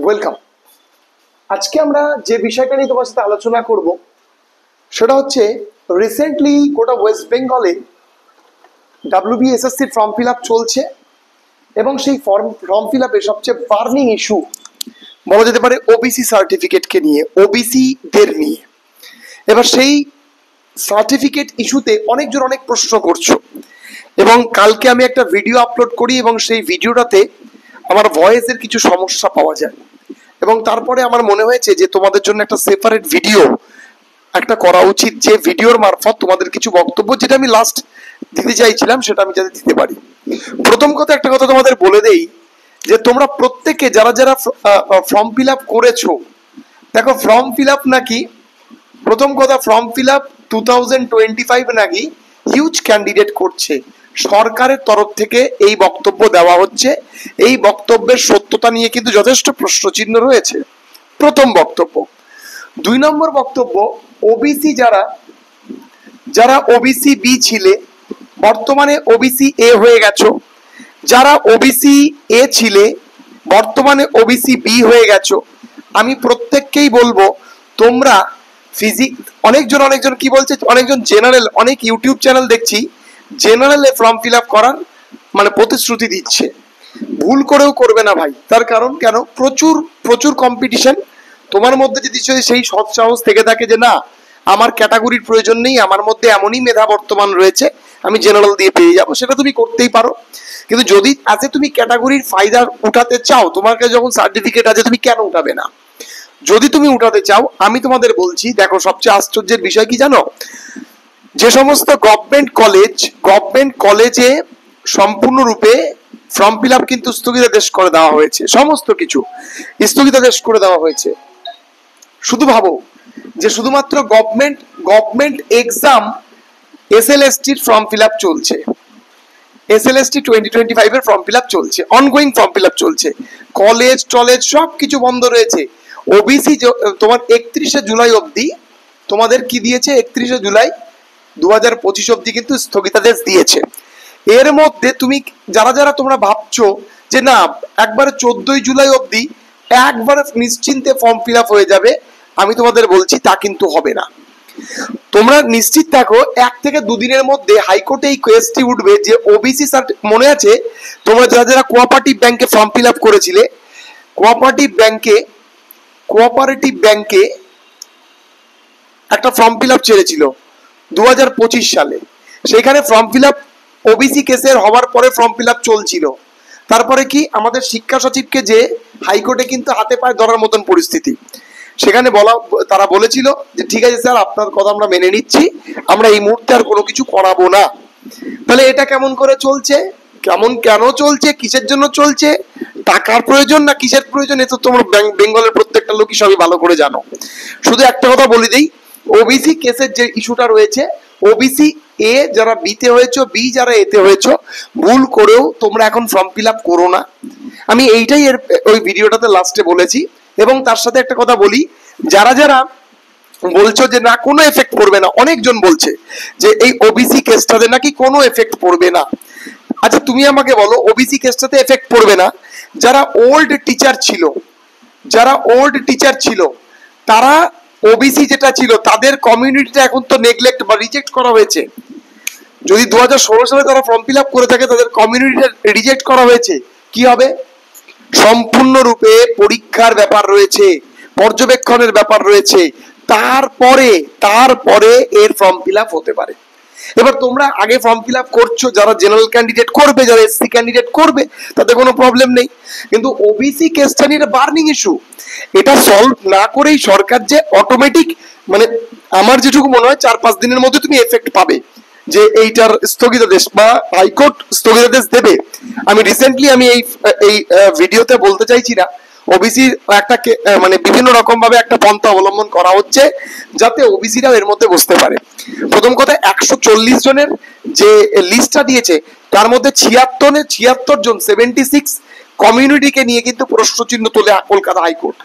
Welcome. আজকে আমরা যে বিষয়টা নিয়ে তোমার সাথে আলোচনা করব সেটা হচ্ছে রিসেন্টলি গোটা ওয়েস্ট বেঙ্গলে WBSSC ফর্ম ফিল আপ চলছে এবং সেই ফর্ম ফিল আপের সবচেয়ে বার্নিং ইস্যু বলা যেতে পারে ওবিসি সার্টিফিকেটকে নিয়ে, ওবিসিদের নিয়ে। এবার সেই সার্টিফিকেট ইস্যুতে অনেকজন অনেক প্রশ্ন করছো এবং কালকে আমি একটা ভিডিও আপলোড করি এবং সেই ভিডিওটাতে আমার ভয়েসের কিছু সমস্যা পাওয়া যায় এবং তারপরে আমার মনে হয়েছে যে তোমাদের জন্য একটা সেপারেট ভিডিও একটা করা উচিত, যে ভিডিওর মারফত তোমাদের কিছু বক্তব্য যেটা আমি লাস্ট দিতে চাইছিলাম সেটা আমি যাতে দিতে পারি। প্রথম কথা, একটা কথা তোমাদের বলে দেই যে তোমরা প্রত্যেকে যারা যারা ফর্ম ফিল আপ করেছো, দেখো ফর্ম ফিল আপ নাকি, প্রথম কথা ফর্ম ফিল আপ 2025 নাকি হিউজ ক্যান্ডিডেট করছে, সরকারের তরফ থেকে এই বক্তব্য দেওয়া হচ্ছে। এই বক্তব্যের সত্যতা নিয়ে কিন্তু যথেষ্ট প্রশ্নচিহ্ন রয়েছে, প্রথম বক্তব্য। দুই নম্বর বক্তব্য, ওবিসি যারা ওবিসি বি ছিলে বর্তমানে ওবিসি এ হয়ে গেছো, যারা ওবিসি এ ছিলে বর্তমানে ওবিসি বি হয়ে গেছো, আমি প্রত্যেককেই বলবো তোমরা অনেকজন কি বলছে, অনেকজন জেনারেল, অনেক ইউটিউব চ্যানেল দেখছি জেনারেলে ফর্ম ফিল আপ করার মানে প্রতিশ্রুতি দিচ্ছে। ভুল করেও করবে না ভাই, তার কারণ কেন, প্রচুর প্রচুর কম্পিটিশন। তোমার মধ্যে যদি সেই সৎ সাহস থেকে থাকে যে না আমার ক্যাটাগরির প্রয়োজন নেই, আমার মধ্যে এমনই মেধা বর্তমান রয়েছে আমি জেনারেল দিয়ে পেয়ে যাবো, সেটা তুমি করতেই পারো। কিন্তু যদি আজকে তুমি ক্যাটাগরির ফায়দা উঠাতে চাও, তোমার কাছে যখন সার্টিফিকেট আছে তুমি কেন উঠাবে না? যদি তুমি উঠাতে চাও, আমি তোমাদের বলছি, দেখো সবচেয়ে আশ্চর্যের বিষয় কি জানো, যে সমস্ত গভর্নমেন্ট কলেজে সম্পূর্ণরূপে ফর্ম ফিল আপ কিন্তু স্থগিতাদেশ করে দেওয়া হয়েছে, সমস্ত কিছু স্থগিতাদেশ করে দেওয়া হয়েছে। শুধু ভাবো যে শুধুমাত্র গভর্নমেন্ট এক্সাম SLSTর ফর্ম ফিল আপ চলছে, SLST 2025 এর ফর্ম ফিল আপ চলছে, অনগোয়িং ফর্ম ফিল আপ চলছে, কলেজ টলেজ সব কিছু বন্ধ রয়েছে। ওবিসি তোমার 31শে জুলাই অবধি তোমাদের কি দিয়েছে, 31শে জুলাই 2025 অবধি কিন্তু স্থগিতাদেশ দিয়েছে। এর মধ্যে তুমি যারা যারা তোমরা ভাবছো যে না একবারে 14ই জুলাই অবধি একবারে নিশ্চিন্তে ফর্ম ফিল আপ হয়ে যাবে, আমি তোমাদের বলছি তা কিন্তু হবে না। তোমরা নিশ্চিত থাকো 1 থেকে 2 দিনের মধ্যে হাইকোর্টে এই কেসটি উঠবে যে ওবিসি মনে আছে তোমরা যারা যারা কোঅপারেটিভ ব্যাংকে ফর্ম ফিল আপ করেছিলে, কোঅপারেটিভ ব্যাংকে একটা ফর্ম ফিল আপ ছেড়েছিল 2025 সালে, সেখানে ফর্ম ফিল আপ ওবিসি কেসের হওয়ার পরে ফর্ম ফিল আপ চলছিল। তারপরে কি আমাদের শিক্ষা সচিবকে যে হাইকোর্টে কিন্তু হাতে পায়ে ধরার মতন পরিস্থিতি, সেখানে তারা বলেছিল যে ঠিক আছে স্যার আপনার কথা আমরা মেনে নিচ্ছি, আমরা এই মুহূর্তে আর কোনো কিছু করাবো না। তাহলে এটা কেমন করে চলছে, কেন চলছে, কিসের জন্য চলছে, টাকার প্রয়োজন না কিসের প্রয়োজন, এ তো তোমরা বেঙ্গলের প্রত্যেকটা লোকই সবই ভালো করে জানো। শুধু একটা কথা বলে দিই, ওবিসি কেসের যে ইস্যুটা রয়েছে, ওবিসি এ যারা বিতে হয়েছো, বি যারা এতে হয়েছো, ভুল করেও তোমরা এখন ফর্ম ফিল আপ করো না। আমি এইটাই ওই ভিডিওটাতে লাস্টে বলেছি। এবং তার সাথে একটা কথা বলি, যারা যারা বলছো যে না কোনো এফেক্ট পড়বে না, অনেকজন বলছে যে এই ওবিসি কেসটাতে নাকি কোনো এফেক্ট পড়বে না। আচ্ছা তুমি আমাকে বলো ওবিসি কেসটাতে এফেক্ট পড়বে না, যারা ওল্ড টিচার ছিল তারা ওবিসি যেটা ছিল তাদের কমিউনিটিটা এখন তো নেগলেক্ট বা রিজেক্ট করা হয়েছে। যদি 2016 সালে তারা ফর্ম ফিল আপ করে থাকে, তাদের কমিউনিটিটা রিজেক্ট করা হয়েছে, কি হবে? সম্পূর্ণরূপে পরীক্ষার ব্যাপার রয়েছে, পর্যবেক্ষণের ব্যাপার রয়েছে, তারপরে এর ফর্ম ফিল আপ হতে পারে। এবার তোমরা আগে ফর্ম ফিল আপ করছো, যারা জেনারেল ক্যান্ডিডেট করবে, যারা এসসি ক্যান্ডিডেট করবে, তাতে কোনো প্রবলেম নেই। কিন্তু ওবিসি কেসটা নিয়ে বার্নিং ইস্যু, এটা সলভ না করেই সরকার যে অটোমেটিক, মানে আমার যেটুকু মনে হয় 4-5 দিনের মধ্যে তুমি এফেক্ট পাবে যে এইটার স্থগিতাদেশ বা হাইকোর্ট স্থগিতাদেশ দেবে। আমি রিসেন্টলি এই ভিডিওতে বলতে চাইছি না, ওবিসির একটা মানে বিভিন্ন রকম ভাবে একটা পন্থা অবলম্বন করা হচ্ছে যাতে ওবিসিরাও এর মধ্যে বসতে পারে। প্রথম কথা, 140 জনের যে লিস্টটা দিয়েছে তার মধ্যে 76 জন 76 কমিউনিটিকে নিয়ে কিন্তু প্রশ্নচিহ্ন তোলে Kolkata high court.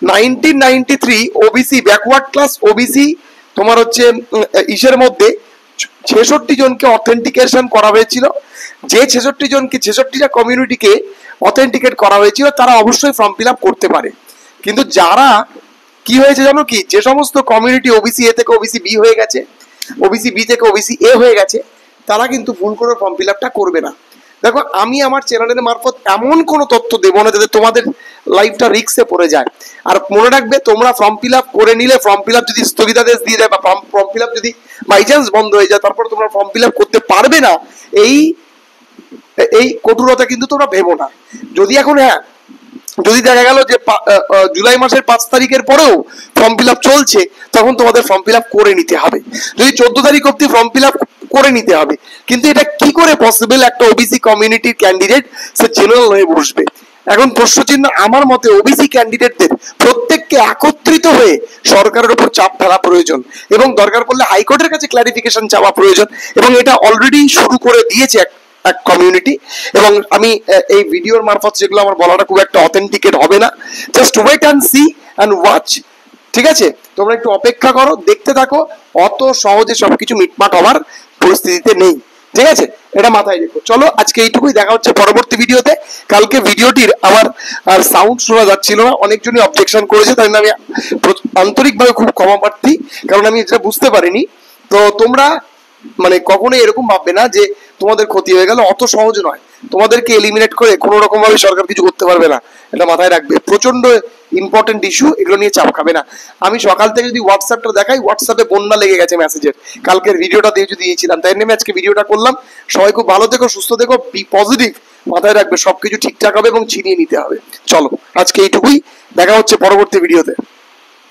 1993 OBC backward class OBC তোমার হচ্ছে ইসের মধ্যে 66 জনকে অথেন্টিকেশন করা হয়েছিল, যে 66 জনকে 66টা কমিউনিটিকে অথেন্টিকেট করা হয়েছিল তারা অবশ্যই ফর্ম ফিল আপ করতে পারে। কিন্তু যারা কি হয়েছে জানো কি, যে সমস্ত কমিউনিটি ওবিসি এ থেকে ওবিসি বি হয়ে গেছে, ওবিসি বি থেকে ওবিসি এ হয়ে গেছে, তারা কিন্তু ভুল করে ফর্ম ফিল আপটা করবে না। দেখো আমি আমার চ্যানেলের মারফত এমন কোনো তথ্য দেবো না যাতে তোমাদের লাইফটা রিস্কে পড়ে যায়। আর মনে রাখবে, তোমরা ফর্ম ফিল আপ করে নিলে, ফর্ম ফিল আপ যদি স্থগিতাদেশ দিয়ে দেয় বা ফর্ম ফিল আপ যদি বাই চান্স বন্ধ হয়ে যায়, তারপর তোমরা ফর্ম ফিল আপ করতে পারবে না, এই কঠোরতা কিন্তু তোমরা ভেবো না। যদি এখন হ্যাঁ, যদি দেখা গেল যে জুলাই মাসের 5 তারিখের পরেও ফর্ম ফিল আপ চলছে, তখন তোমাদের ফর্ম ফিল আপ করে নিতে হবে। যদি 14 তারিখ অব্দি ফর্ম ফিল আপ করে নিতে হবে। কিন্তু এটা কি করে পসিবল, একটা ওবিসি কমিউনিটির ক্যান্ডিডেট সে জেনারেল হয়ে বসবে? এখন প্রশ্নচিহ্ন। আমার মতে ওবিসি ক্যান্ডিডেটদের প্রত্যেককে একত্রিত হয়ে সরকারের উপর চাপ ফেলা প্রয়োজন, এবং দরকার পড়লে হাইকোর্টের কাছে ক্ল্যারিফিকেশন চাওয়া প্রয়োজন, এবং এটা অলরেডি শুরু করে দিয়েছে এক কমিউনিটি। এবং আমি এই ভিডিওর মারফত যেগুলো আমার বলাটা খুব একটা অথেন্টিকেট হবে না, just wait and see and watch. ঠিক আছে, তোমরা একটু অপেক্ষা করো, দেখতে থাকো। অত সহজে সবকিছু মিটমাট হওয়ার পরিস্থিতিতে নেই। ঠিক আছে, এটা মাথায় রেখো। চলো আজকে এইটুকুই, দেখা হচ্ছে পরবর্তী ভিডিওতে। কালকে ভিডিওটির আমার আর সাউন্ড শোনা যাচ্ছিল না, অনেকজনই অবজেকশন করেছে, তাই আমি আন্তরিকভাবে খুব ক্ষমা প্রার্থী, কারণ আমি এটা বুঝতে পারিনি। তো তোমরা মানে কখনোই এরকম ভাববে না যে তোমাদের ক্ষতি হয়ে গেল, অত সহজ নয়। তোমাদেরকে এলিমিনেট করে কোনো রকম ভাবে সরকার কিছু করতে পারবে না, এটা মাথায় রাখবে। প্রচন্ড ইম্পর্টেন্ট ইস্যু, এগুলো নিয়ে চাপ খাবে না। আমি সকাল থেকে যদি হোয়াটসঅ্যাপটা দেখাই, হোয়াটসঅ্যাপে বন্যা লেগে গেছে মেসেজের, কালকের ভিডিওটা দিয়ে যদি দিয়েছিলাম, তাই নেমে আজকে ভিডিওটা করলাম। সবাই খুব ভালো থেকো, সুস্থ থেকো, বি পজিটিভ, মাথায় রাখবে সবকিছু ঠিকঠাক হবে এবং ছিনিয়ে নিতে হবে। চলো আজকে এইটুকুই, দেখা হচ্ছে পরবর্তী ভিডিওতে।